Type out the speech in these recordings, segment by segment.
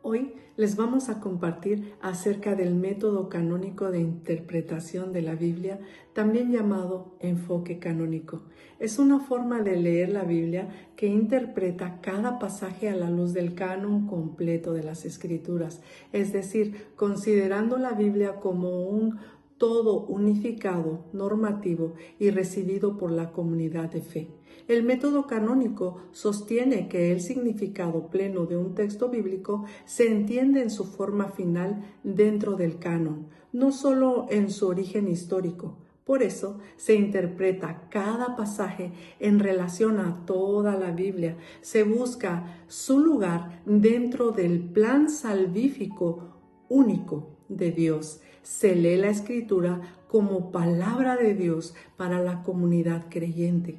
Hoy les vamos a compartir acerca del método canónico de interpretación de la Biblia, también llamado enfoque canónico. Es una forma de leer la Biblia que interpreta cada pasaje a la luz del canon completo de las Escrituras, es decir, considerando la Biblia como un todo unificado, normativo y recibido por la comunidad de fe. El método canónico sostiene que el significado pleno de un texto bíblico se entiende en su forma final dentro del canon, no solo en su origen histórico. Por eso se interpreta cada pasaje en relación a toda la Biblia. Se busca su lugar dentro del plan salvífico único de Dios. Se lee la Escritura como palabra de Dios para la comunidad creyente.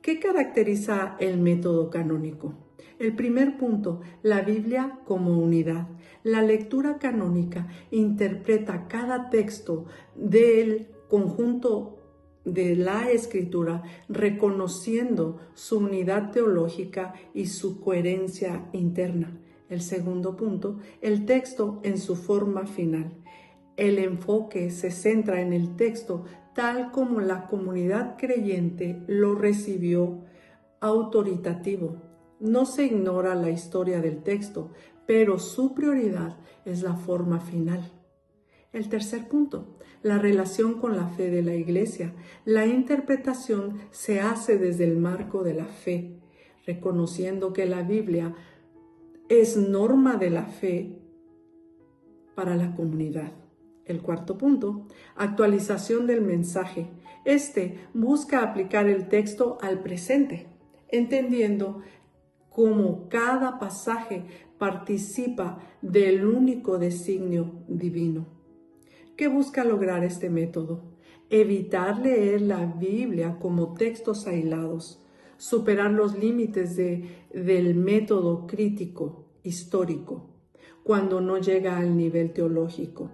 ¿Qué caracteriza el método canónico? El primer punto, la Biblia como unidad. La lectura canónica interpreta cada texto del conjunto de la Escritura, reconociendo su unidad teológica y su coherencia interna. El segundo punto, el texto en su forma final. El enfoque se centra en el texto tal como la comunidad creyente lo recibió autoritativo. No se ignora la historia del texto, pero su prioridad es la forma final. El tercer punto, la relación con la fe de la Iglesia. La interpretación se hace desde el marco de la fe, reconociendo que la Biblia es norma de la fe para la comunidad. El cuarto punto, actualización del mensaje. Este busca aplicar el texto al presente, entendiendo cómo cada pasaje participa del único designio divino. ¿Qué busca lograr este método? Evitar leer la Biblia como textos aislados, superar los límites del método crítico histórico, cuando no llega al nivel teológico.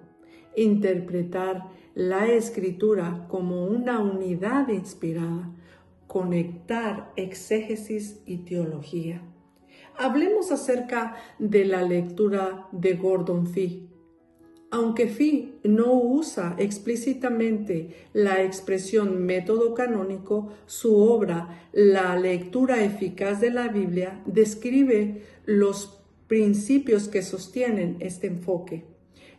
Interpretar la Escritura como una unidad inspirada, conectar exégesis y teología. Hablemos acerca de la lectura de Gordon Fee. Aunque Fee no usa explícitamente la expresión método canónico, su obra, La lectura eficaz de la Biblia, describe los principios que sostienen este enfoque.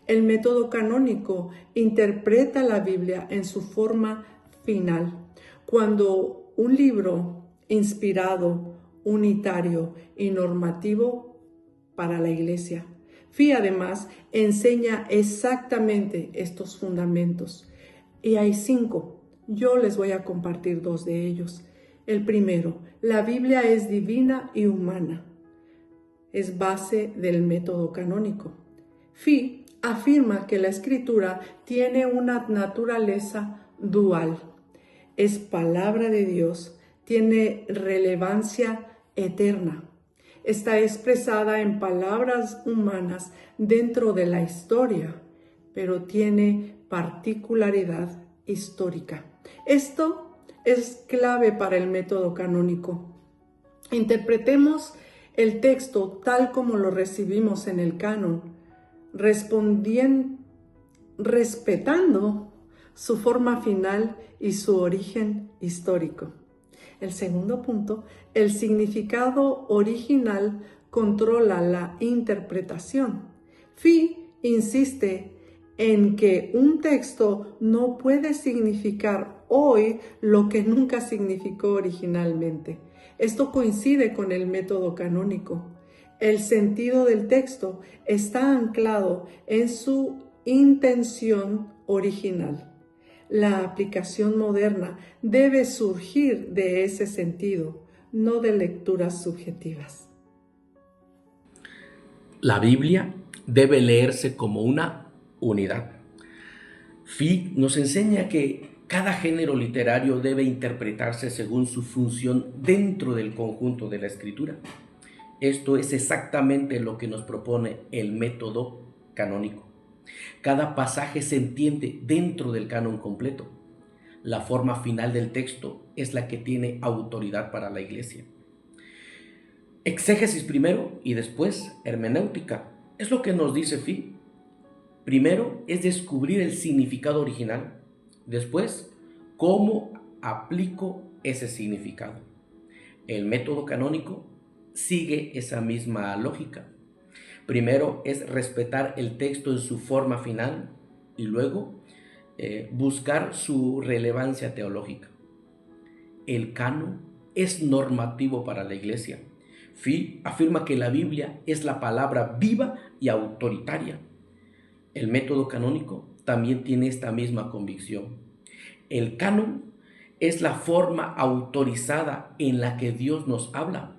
El método canónico interpreta la Biblia en su forma final. Cuando un libro inspirado, unitario y normativo para la Iglesia. Fee además enseña exactamente estos fundamentos. Y hay 5. Yo les voy a compartir 2 de ellos. El primero, la Biblia es divina y humana. Es base del método canónico. Fee afirma que la Escritura tiene una naturaleza dual. Es palabra de Dios, tiene relevancia eterna. Está expresada en palabras humanas dentro de la historia, pero tiene particularidad histórica. Esto es clave para el método canónico. Interpretemos el texto tal como lo recibimos en el canon, respetando su forma final y su origen histórico. El segundo punto, el significado original controla la interpretación. Fee insiste en que un texto no puede significar hoy lo que nunca significó originalmente. Esto coincide con el método canónico. El sentido del texto está anclado en su intención original. La aplicación moderna debe surgir de ese sentido, no de lecturas subjetivas. La Biblia debe leerse como una unidad. Fee nos enseña que cada género literario debe interpretarse según su función dentro del conjunto de la Escritura. Esto es exactamente lo que nos propone el método canónico. Cada pasaje se entiende dentro del canon completo. La forma final del texto es la que tiene autoridad para la Iglesia. Exégesis primero y después hermenéutica. Es lo que nos dice Fi. Primero es descubrir el significado original. Después, cómo aplico ese significado. El método canónico sigue esa misma lógica. Primero es respetar el texto en su forma final y luego buscar su relevancia teológica. El canon es normativo para la Iglesia. Fi afirma que la Biblia es la palabra viva y autoritaria. El método canónico también tiene esta misma convicción. El canon es la forma autorizada en la que Dios nos habla.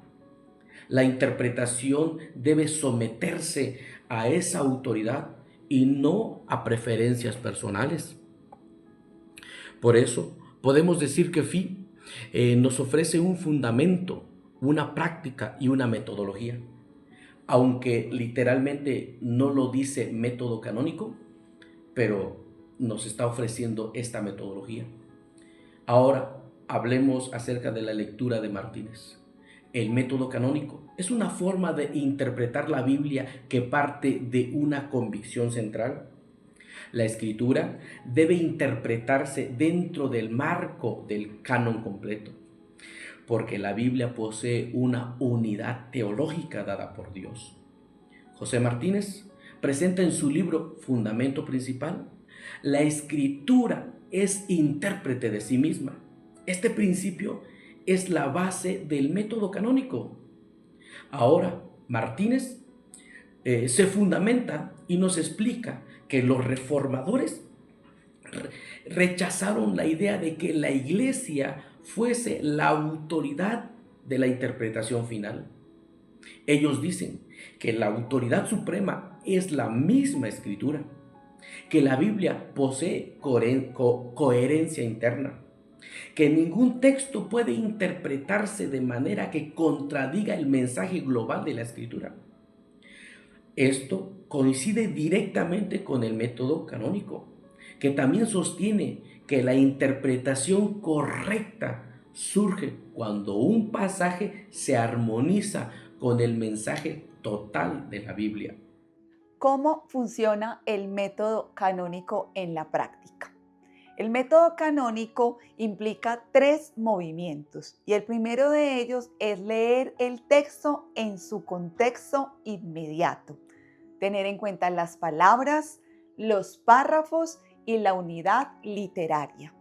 La interpretación debe someterse a esa autoridad y no a preferencias personales. Por eso podemos decir que Fi nos ofrece un fundamento, una práctica y una metodología. Aunque literalmente no lo dice método canónico, pero nos está ofreciendo esta metodología. Ahora hablemos acerca de la lectura de Martínez. El método canónico es una forma de interpretar la Biblia que parte de una convicción central. La escritura debe interpretarse dentro del marco del canon completo, porque la Biblia posee una unidad teológica dada por Dios. José Martínez presenta en su libro Fundamento Principal: la escritura es intérprete de sí misma. Este principio es la base del método canónico. Ahora, Martínez se fundamenta y nos explica que los reformadores rechazaron la idea de que la Iglesia fuese la autoridad de la interpretación final. Ellos dicen que la autoridad suprema es la misma Escritura, que la Biblia posee coherencia interna, que ningún texto puede interpretarse de manera que contradiga el mensaje global de la Escritura. Esto coincide directamente con el método canónico, que también sostiene que la interpretación correcta surge cuando un pasaje se armoniza con el mensaje total de la Biblia. ¿Cómo funciona el método canónico en la práctica? El método canónico implica 3 movimientos y el primero de ellos es leer el texto en su contexto inmediato, tener en cuenta las palabras, los párrafos y la unidad literaria.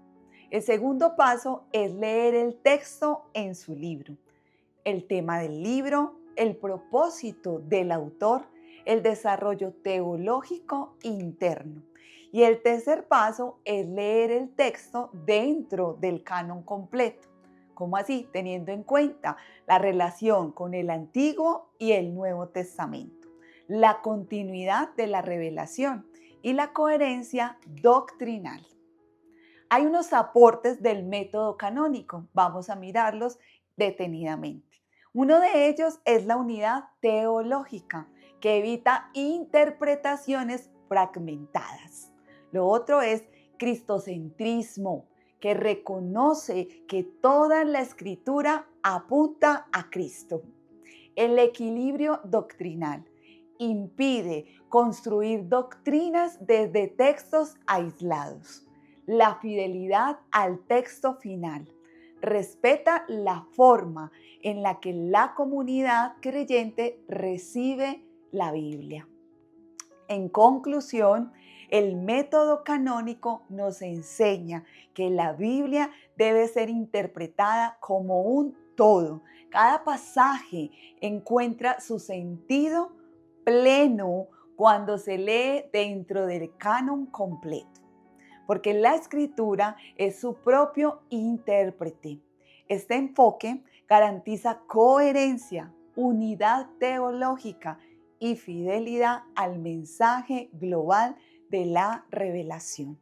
El segundo paso es leer el texto en su libro, el tema del libro, el propósito del autor, el desarrollo teológico interno. Y el tercer paso es leer el texto dentro del canon completo. ¿Cómo así? Teniendo en cuenta la relación con el Antiguo y el Nuevo Testamento, la continuidad de la revelación y la coherencia doctrinal. Hay unos aportes del método canónico. Vamos a mirarlos detenidamente. Uno de ellos es la unidad teológica, que evita interpretaciones fragmentadas. Lo otro es cristocentrismo, que reconoce que toda la escritura apunta a Cristo. El equilibrio doctrinal impide construir doctrinas desde textos aislados. La fidelidad al texto final respeta la forma en la que la comunidad creyente recibe la Biblia. En conclusión, el método canónico nos enseña que la Biblia debe ser interpretada como un todo. Cada pasaje encuentra su sentido pleno cuando se lee dentro del canon completo, porque la escritura es su propio intérprete. Este enfoque garantiza coherencia, unidad teológica y fidelidad al mensaje global de la revelación.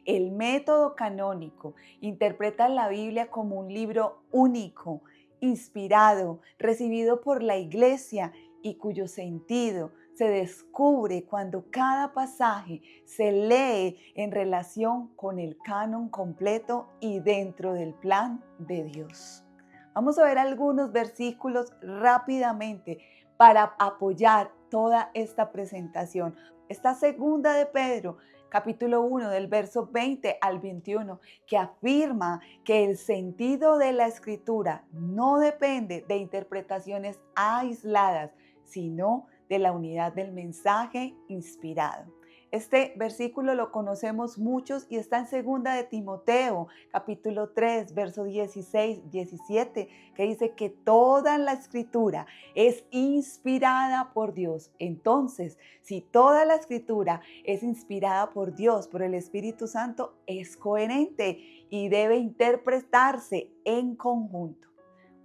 El método canónico interpreta la Biblia como un libro único, inspirado, recibido por la Iglesia y cuyo sentido se descubre cuando cada pasaje se lee en relación con el canon completo y dentro del plan de Dios. Vamos a ver algunos versículos rápidamente para apoyar toda esta presentación. Esta segunda de Pedro, capítulo 1, del verso 20 al 21, que afirma que el sentido de la escritura no depende de interpretaciones aisladas, sino de la unidad del mensaje inspirado. Este versículo lo conocemos muchos y está en segunda de Timoteo, capítulo 3, verso 16, 17, que dice que toda la escritura es inspirada por Dios. Entonces, si toda la escritura es inspirada por Dios, por el Espíritu Santo, es coherente y debe interpretarse en conjunto.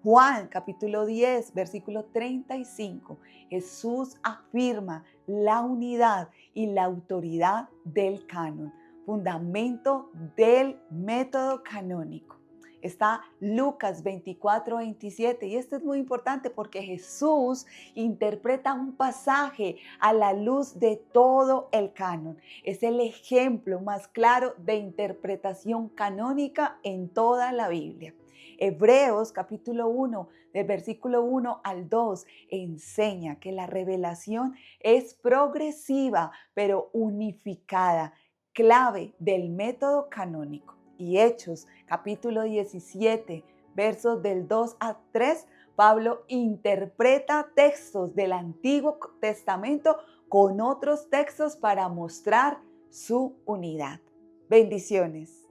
Juan capítulo 10, versículo 35, Jesús afirma la unidad y la autoridad del canon, fundamento del método canónico. Está Lucas 24, 27 y esto es muy importante porque Jesús interpreta un pasaje a la luz de todo el canon. Es el ejemplo más claro de interpretación canónica en toda la Biblia. Hebreos capítulo 1, del versículo 1 al 2, enseña que la revelación es progresiva, pero unificada, clave del método canónico. Y Hechos capítulo 17, versos del 2 a 3, Pablo interpreta textos del Antiguo Testamento con otros textos para mostrar su unidad. Bendiciones.